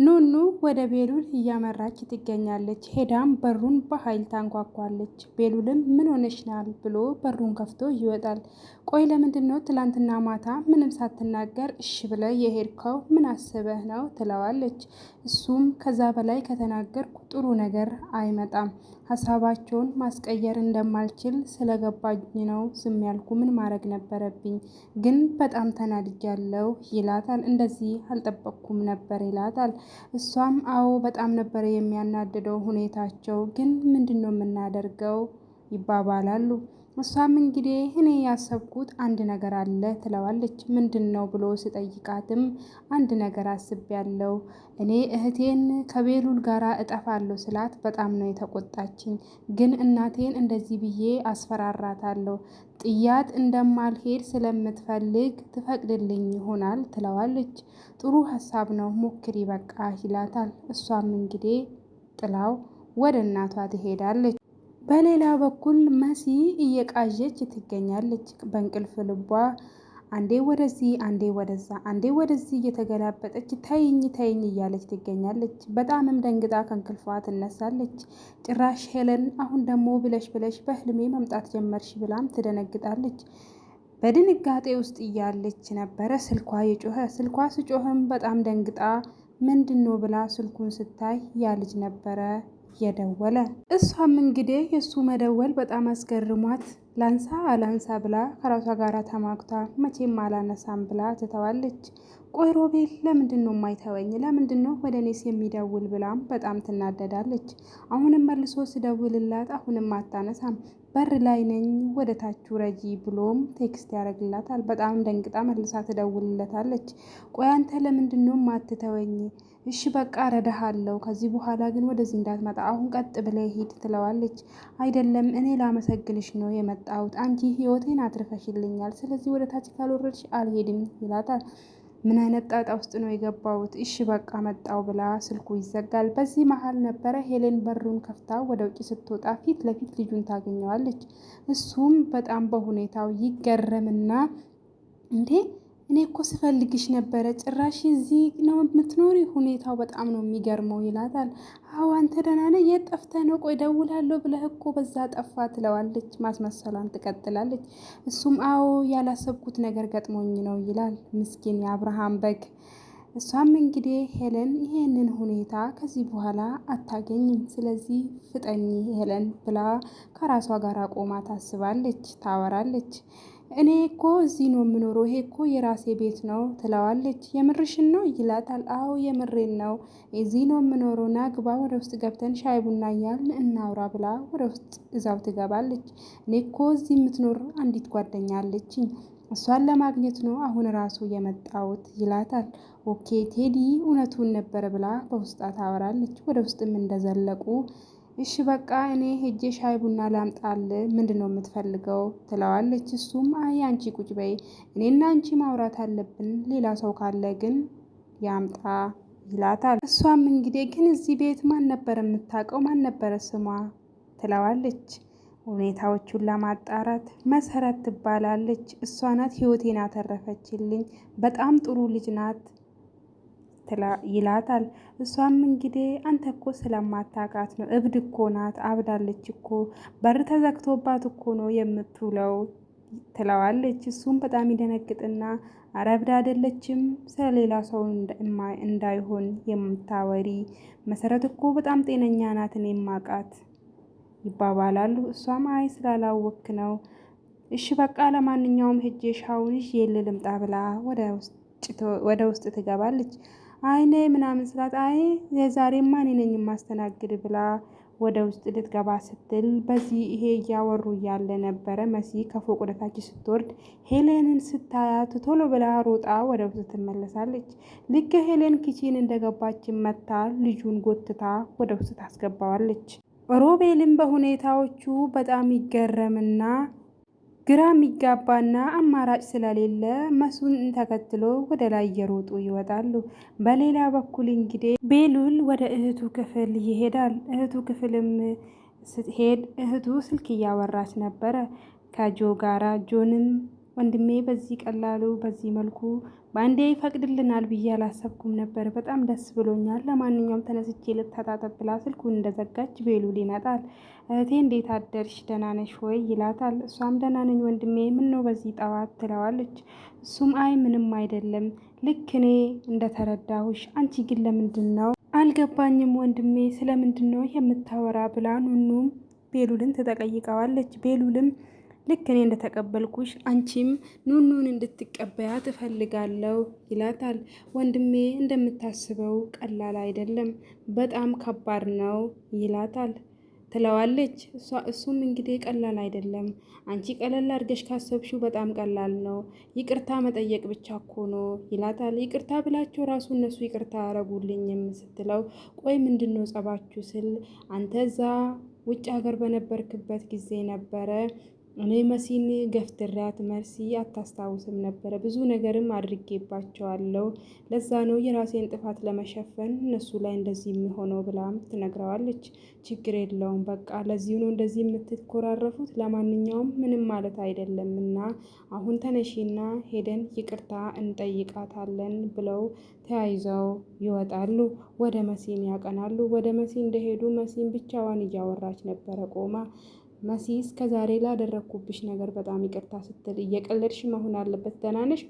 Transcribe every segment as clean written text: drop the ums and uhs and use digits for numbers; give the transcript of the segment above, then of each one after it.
ኑኑ ወደ ቤሉል እያመራች ትገኛለች። ሄዳም በሩን በኃይል ታንኳኳለች። ቤሉልም ምን ሆነሽናል ብሎ በሩን ከፍቶ ይወጣል። ቆይ ለምንድነው ትላንትና ማታ ምንም ሳትናገር እሺ ብለ የሄድከው? ምን አስበህ ነው ትለዋለች። እሱም ከዛ በላይ ከተናገርኩ ጥሩ ነገር አይመጣም። ሀሳባቸውን ማስቀየር እንደማልችል ስለገባኝ ነው ዝም ያልኩ። ምን ማድረግ ነበረብኝ? ግን በጣም ተናድጃለሁ ይላታል። እንደዚህ አልጠበቅኩም ነበር ይላታል። እሷም አዎ በጣም ነበር የሚያናድደው ሁኔታቸው፣ ግን ምንድነው የምናደርገው ይባባላሉ። እሷም እንግዲህ እኔ ያሰብኩት አንድ ነገር አለ ትለዋለች። ምንድነው ብሎ ሲጠይቃትም አንድ ነገር አስቤያለሁ። እኔ እህቴን ከቤሉል ጋር እጠፋለሁ ስላት በጣም ነው የተቆጣችኝ። ግን እናቴን እንደዚህ ብዬ አስፈራራታለሁ። ጥያት እንደማልሄድ ስለምትፈልግ ትፈቅድልኝ ይሆናል ትለዋለች። ጥሩ ሀሳብ ነው ሞክሪ በቃ ይላታል። እሷም እንግዲህ ጥላው ወደ እናቷ ትሄዳለች። በሌላ በኩል መሲ እየቃዠች ትገኛለች። በእንቅልፍ ልቧ አንዴ ወደዚህ አንዴ ወደዛ አንዴ ወደዚህ እየተገላበጠች ተይኝ ተይኝ እያለች ትገኛለች። በጣምም ደንግጣ ከእንቅልፏ ትነሳለች። ጭራሽ ሄለን አሁን ደግሞ ብለሽ ብለሽ በህልሜ መምጣት ጀመርሽ ብላም ትደነግጣለች። በድንጋጤ ውስጥ እያለች ነበረ ስልኳ የጮኸ። ስልኳ ስጮህም በጣም ደንግጣ ምንድነው ብላ ስልኩን ስታይ ያ ልጅ ነበረ የደወለ። እሷም እንግዲህ የእሱ መደወል በጣም አስገርሟት ላንሳ አላንሳ ብላ ከራሷ ጋር ተማክታ መቼም አላነሳም ብላ ትተዋለች። ቆይ ሮቤል ለምንድን ነው የማይተወኝ? ለምንድን ነው ወደ እኔስ የሚደውል ብላም በጣም ትናደዳለች። አሁንም መልሶ ስደውልላት አሁንም አታነሳም። በር ላይ ነኝ ወደ ታች ውረጂ ብሎም ቴክስት ያደርግላታል። በጣም ደንግጣ መልሳ ትደውልለታለች። ቆይ አንተ ለምንድን ነው የማትተወኝ? እሺ በቃ እረዳሃለሁ፣ ከዚህ በኋላ ግን ወደዚህ እንዳትመጣ፣ አሁን ቀጥ ብለህ ሂድ ትለዋለች። አይደለም እኔ ላመሰግንሽ ነው የመጣሁት፣ አንቺ ህይወቴን አትርፈሽልኛል፣ ስለዚህ ወደ ታች ካልወረድሽ አልሄድም ይላታል። ምን አይነት ጣጣ ውስጥ ነው የገባሁት? እሺ በቃ መጣው ብላ ስልኩ ይዘጋል። በዚህ መሀል ነበረ ሄሌን በሩን ከፍታ ወደ ውጭ ስትወጣ ፊት ለፊት ልጁን ታገኘዋለች። እሱም በጣም በሁኔታው ይገረምና እንዴ እኔ እኮ ስፈልግሽ ነበረ፣ ጭራሽ እዚህ ነው የምትኖሪ? ሁኔታው በጣም ነው የሚገርመው ይላታል። አዎ አንተ ደህና ነህ? የት ጠፍተህ ነው? ቆይ እደውላለሁ ብለህ እኮ በዛ ጠፋ ትለዋለች። ማስመሰሏን ትቀጥላለች። እሱም አዎ ያላሰብኩት ነገር ገጥሞኝ ነው ይላል። ምስኪን የአብርሃም በግ። እሷም እንግዲህ ሄለን ይሄንን ሁኔታ ከዚህ በኋላ አታገኝም፣ ስለዚህ ፍጠኝ ሄለን ብላ ከራሷ ጋር ቆማ ታስባለች፣ ታወራለች። እኔ እኮ እዚህ ነው የምኖረው፣ ይሄ እኮ የራሴ ቤት ነው ትለዋለች። የምርሽን ነው ይላታል። አዎ የምሬን ነው፣ እዚህ ነው የምኖረው፣ ና ግባ፣ ወደ ውስጥ ገብተን ሻይ ቡና እያልን እናውራ ብላ ወደ ውስጥ እዛው ትገባለች። እኔ እኮ እዚህ የምትኖር አንዲት ጓደኛ አለችኝ፣ እሷን ለማግኘት ነው አሁን ራሱ የመጣሁት ይላታል። ኦኬ ቴዲ እውነቱን ነበረ ብላ በውስጣ ታወራለች። ወደ ውስጥም እንደዘለቁ እሺ በቃ እኔ ሄጄ ሻይ ቡና ላምጣል፣ ምንድነው የምትፈልገው ትለዋለች። እሱም አይ አንቺ ቁጭ በይ፣ እኔና አንቺ ማውራት አለብን፣ ሌላ ሰው ካለ ግን ያምጣ ይላታል። እሷም እንግዲህ ግን እዚህ ቤት ማን ነበር የምታውቀው? ማን ነበረ ስሟ ትለዋለች። ሁኔታዎቹን ለማጣራት መሰረት ትባላለች። እሷ ናት ህይወቴን አተረፈችልኝ፣ በጣም ጥሩ ልጅ ናት ይላታል። እሷም እንግዲህ አንተ እኮ ስለማታውቃት ነው፣ እብድ እኮ ናት፣ አብዳለች እኮ፣ በር ተዘግቶባት እኮ ነው የምትውለው ትለዋለች። እሱም በጣም ይደነግጥና ኧረ እብድ አይደለችም፣ ስለሌላ ሰው እንዳይሆን የምታወሪ፣ መሰረት እኮ በጣም ጤነኛ ናት እኔ የማውቃት ይባባላሉ። እሷም አይ ስላላወክ ነው፣ እሺ በቃ ለማንኛውም ሄጄ ሻውን ይዤ ልምጣ ብላ ወደ ውስጥ ትገባለች። አይኔ ምናምን ስላት አይ የዛሬማ እኔ ነኝ የማስተናግድ ብላ ወደ ውስጥ ልትገባ ስትል በዚህ ይሄ እያወሩ እያለ ነበረ መሲ ከፎቅ ወደታች ስትወርድ ሄሌንን ስታያት ቶሎ ብላ ሮጣ ወደ ውስጥ ትመለሳለች። ልክ ሄሌን ኪችን እንደገባች መታ ልጁን ጎትታ ወደ ውስጥ ታስገባዋለች። ሮቤልም በሁኔታዎቹ በጣም ይገረምና ግራ የሚጋባና አማራጭ ስለሌለ መሱን ተከትሎ ወደ ላይ እየሮጡ ይወጣሉ። በሌላ በኩል እንግዲህ ቤሉል ወደ እህቱ ክፍል ይሄዳል። እህቱ ክፍልም ስትሄድ እህቱ ስልክ እያወራች ነበረ ከጆ ጋራ። ጆንም ወንድሜ በዚህ ቀላሉ በዚህ መልኩ በአንዴ ይፈቅድልናል ብዬ አላሰብኩም ነበር። በጣም ደስ ብሎኛል። ለማንኛውም ተነስቼ ልታጣጠብ ብላ ስልኩን እንደዘጋች ቤሉል ይመጣል። እህቴ እንዴት አደርሽ? ደህና ነሽ ወይ ይላታል። እሷም ደህና ነኝ ወንድሜ፣ ምነው በዚህ ጠዋት ትለዋለች። እሱም አይ ምንም አይደለም፣ ልክ እኔ እንደተረዳሁሽ፣ አንቺ ግን ለምንድን ነው አልገባኝም ወንድሜ፣ ስለምንድን ነው የምታወራ ብላ ኑኑም ቤሉልን ትጠይቀዋለች። ቤሉልም ልክ እኔ እንደተቀበልኩሽ አንቺም ኑኑን እንድትቀበያ ትፈልጋለሁ ይላታል። ወንድሜ እንደምታስበው ቀላል አይደለም፣ በጣም ከባድ ነው ይላታል ትለዋለች። እሱም እንግዲህ ቀላል አይደለም፣ አንቺ ቀለል አድርገሽ ካሰብሽው በጣም ቀላል ነው፣ ይቅርታ መጠየቅ ብቻ እኮ ነው ይላታል። ይቅርታ ብላቸው ራሱ እነሱ ይቅርታ አረጉልኝም ስትለው፣ ቆይ ምንድን ነው ጸባችሁ ስል አንተ እዛ ውጭ ሀገር በነበርክበት ጊዜ ነበረ እኔ መሲን ገፍትሪያት መርሲ አታስታውስም ነበረ፣ ብዙ ነገርም አድርጌባቸዋለሁ፣ ለዛ ነው የራሴን ጥፋት ለመሸፈን እነሱ ላይ እንደዚህ የሚሆነው ብላም ትነግረዋለች። ችግር የለውም በቃ ለዚሁ ነው እንደዚህ የምትኮራረፉት፣ ለማንኛውም ምንም ማለት አይደለምና አሁን ተነሺና ሄደን ይቅርታ እንጠይቃታለን ብለው ተያይዘው ይወጣሉ። ወደ መሲን ያቀናሉ። ወደ መሲ እንደሄዱ መሲን ብቻዋን እያወራች ነበረ ቆማ። መሲ እስከ ዛሬ ላደረግኩብሽ ነገር በጣም ይቅርታ ስትል፣ እየቀለድሽ መሆን አለበት ደህና ነሽ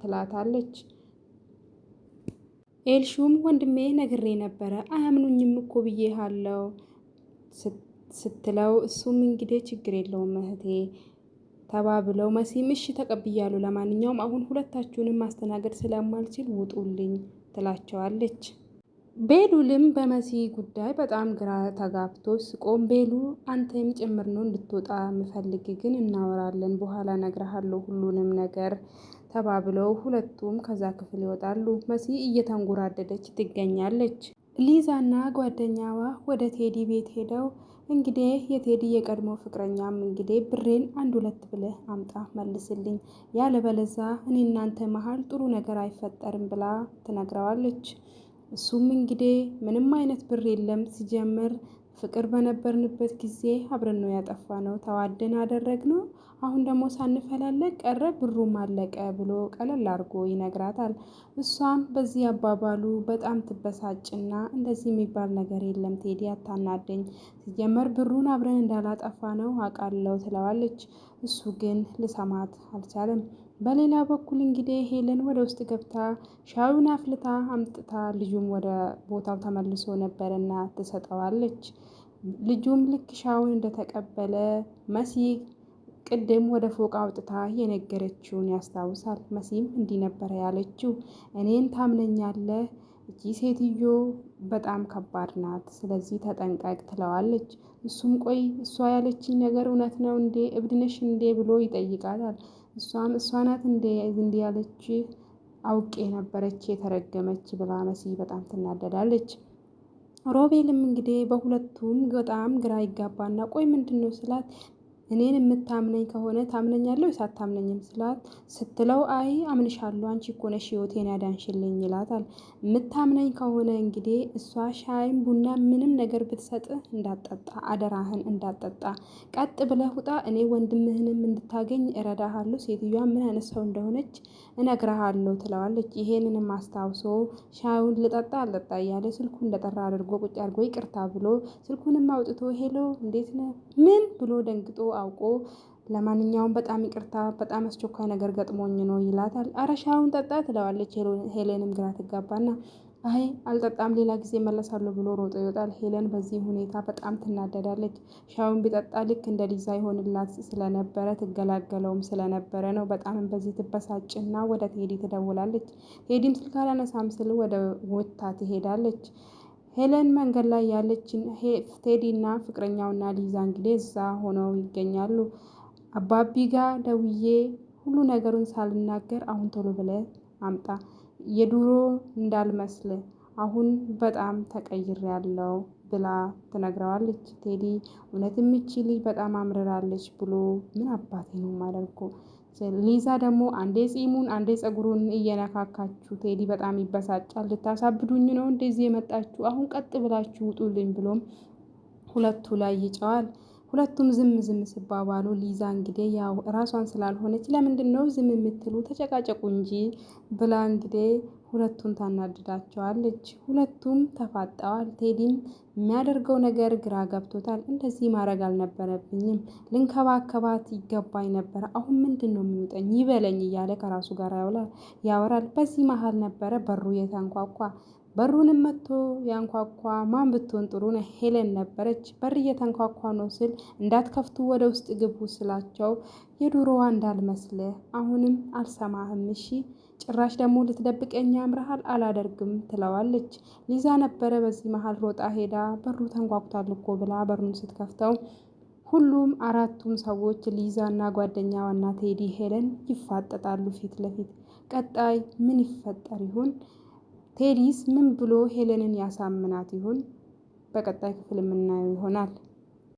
ትላታለች። ኤልሹም ወንድሜ ነግሬ ነበረ አያምኑኝም እኮ ብዬሃለው ስትለው፣ እሱም እንግዲህ ችግር የለውም እህቴ ተባብለው መሲም እሺ ተቀብያሉ፣ ለማንኛውም አሁን ሁለታችሁንም ማስተናገድ ስለማልችል ውጡልኝ ትላቸዋለች። ቤሉልም በመሲ ጉዳይ በጣም ግራ ተጋብቶ ስቆም፣ ቤሉ አንተም ጭምር ነው እንድትወጣ ምፈልግ፣ ግን እናወራለን በኋላ ነግረሃለሁ ሁሉንም ነገር ተባብለው ሁለቱም ከዛ ክፍል ይወጣሉ። መሲ እየተንጎራደደች ትገኛለች። ሊዛና ጓደኛዋ ወደ ቴዲ ቤት ሄደው እንግዲህ የቴዲ የቀድሞ ፍቅረኛም እንግዲህ ብሬን 1-2 ብለህ አምጣ መልስልኝ፣ ያለበለዛ እኔ እናንተ መሀል ጥሩ ነገር አይፈጠርም ብላ ትነግረዋለች። እሱም እንግዲህ ምንም አይነት ብር የለም፣ ሲጀምር ፍቅር በነበርንበት ጊዜ አብረን ነው ያጠፋ ነው፣ ተዋደን አደረግነው፣ አሁን ደግሞ ሳንፈላለግ ቀረ፣ ብሩም አለቀ ብሎ ቀለል አድርጎ ይነግራታል። እሷም በዚህ አባባሉ በጣም ትበሳጭና እንደዚህ የሚባል ነገር የለም ቴዲ አታናደኝ፣ ሲጀመር ብሩን አብረን እንዳላጠፋ ነው አውቃለሁ ትለዋለች። እሱ ግን ልሰማት አልቻለም። በሌላ በኩል እንግዲህ ሄለን ወደ ውስጥ ገብታ ሻዩን አፍልታ አምጥታ ልጁም ወደ ቦታው ተመልሶ ነበርና ትሰጠዋለች። ልጁም ልክ ሻዩን እንደተቀበለ መሲ ቅድም ወደ ፎቅ አውጥታ የነገረችውን ያስታውሳል። መሲም እንዲህ ነበረ ያለችው፣ እኔን ታምነኛለህ? እቺ ሴትዮ በጣም ከባድ ናት፣ ስለዚህ ተጠንቀቅ ትለዋለች። እሱም ቆይ እሷ ያለችኝ ነገር እውነት ነው እንዴ? እብድነሽ እንዴ ብሎ ይጠይቃታል። እሷም እሷ ናት እንዴ ያለች አውቄ ነበረች የተረገመች ብላ መሲ በጣም ትናደዳለች። ሮቤልም እንግዲህ በሁለቱም በጣም ግራ ይጋባና ቆይ ምንድን ነው ስላት፣ እኔን የምታምነኝ ከሆነ ታምነኛለሁ ሳታምነኝም ስላት ስትለው፣ አይ አምንሻለሁ አንቺ እኮ ነሽ ህይወቴን ያዳንሽልኝ ይላታል። የምታምነኝ ከሆነ እንግዲህ እሷ ሻይም ቡና ምንም ነገር ብትሰጥህ እንዳጠጣ፣ አደራህን እንዳጠጣ፣ ቀጥ ብለህ ውጣ፣ እኔ ወንድምህንም እንድታገኝ እረዳሃለሁ፣ ሴትዮዋ ምን አይነት ሰው እንደሆነች እነግርሃለሁ ትለዋለች። ይሄንንም አስታውሶ ሻዩን ልጠጣ አልጠጣ እያለ ስልኩ እንደጠራ አድርጎ ቁጭ አድርጎ ይቅርታ ብሎ ስልኩንም አውጥቶ ሄሎ እንዴት ነህ ምን ብሎ ደንግጦ አውቆ ለማንኛውም በጣም ይቅርታ በጣም አስቸኳይ ነገር ገጥሞኝ ነው ይላታል። አረ ሻዩን ጠጣ ትለዋለች። ሄሌንም ግራ ትጋባና አይ አልጠጣም ሌላ ጊዜ መለሳለሁ ብሎ ሮጦ ይወጣል። ሄለን በዚህ ሁኔታ በጣም ትናደዳለች። ሻዩን ቢጠጣ ልክ እንደ ሊዛ ይሆንላት ስለነበረ ትገላገለውም ስለነበረ ነው። በጣም በዚህ ትበሳጭና ወደ ቴዲ ትደውላለች። ቴዲም ስልክ አላነሳም ስል ወደ ወታ ትሄዳለች። ሄለን መንገድ ላይ ያለችን ቴዲና ፍቅረኛውና ሊዛ እንግዲህ እዛ ሆነው ይገኛሉ። አባቢ ጋር ደውዬ ሁሉ ነገሩን ሳልናገር አሁን ቶሎ ብለህ አምጣ፣ የድሮ እንዳልመስል አሁን በጣም ተቀይሬያለሁ ብላ ትነግረዋለች። ቴዲ እውነትም ይቺ ልጅ በጣም አምርራለች ብሎ ምን አባቴ ነው ማለርኩ። ሊዛ ደግሞ አንዴ ጺሙን አንዴ ፀጉሩን እየነካካችሁ ቴዲ በጣም ይበሳጫል። ልታሳብዱኝ ነው እንደዚህ የመጣችሁ? አሁን ቀጥ ብላችሁ ውጡልኝ ብሎም ሁለቱ ላይ ይጨዋል። ሁለቱም ዝም ሲባባሉ ሊዛ እንግዲህ ያው ራሷን ስላልሆነች ለምንድነው ዝም የምትሉ ተጨቃጨቁ እንጂ ብላ እንግዲህ ሁለቱን ታናድዳቸዋለች። ሁለቱም ተፋጠዋል። ቴዲም የሚያደርገው ነገር ግራ ገብቶታል። እንደዚህ ማድረግ አልነበረብኝም፣ ልንከባከባት ይገባኝ ነበር፣ አሁን ምንድነው የሚውጠኝ ይበለኝ እያለ ከራሱ ጋር ያወራል። በዚህ መሃል ነበረ በሩ የተንኳኳ። በሩንም መጥቶ ያንኳኳ ማን ብትሆን ጥሩ ነው? ሄለን ነበረች። በር እየተንኳኳ ነው ስል እንዳትከፍቱ ወደ ውስጥ ግቡ ስላቸው የዱሮዋ እንዳልመስልህ አሁንም አልሰማህም እሺ፣ ጭራሽ ደግሞ ልትደብቀኝ ያምርሃል፣ አላደርግም ትለዋለች። ሊዛ ነበረ በዚህ መሃል ሮጣ ሄዳ በሩ ተንኳኩቷል እኮ ብላ በሩን ስትከፍተው ሁሉም አራቱም ሰዎች ሊዛና ጓደኛዋና ቴዲ ሄለን ይፋጠጣሉ ፊት ለፊት። ቀጣይ ምን ይፈጠር ይሆን? ቴዲስ ምን ብሎ ሄለንን ያሳምናት ይሆን? በቀጣይ ክፍል የምናየው ይሆናል።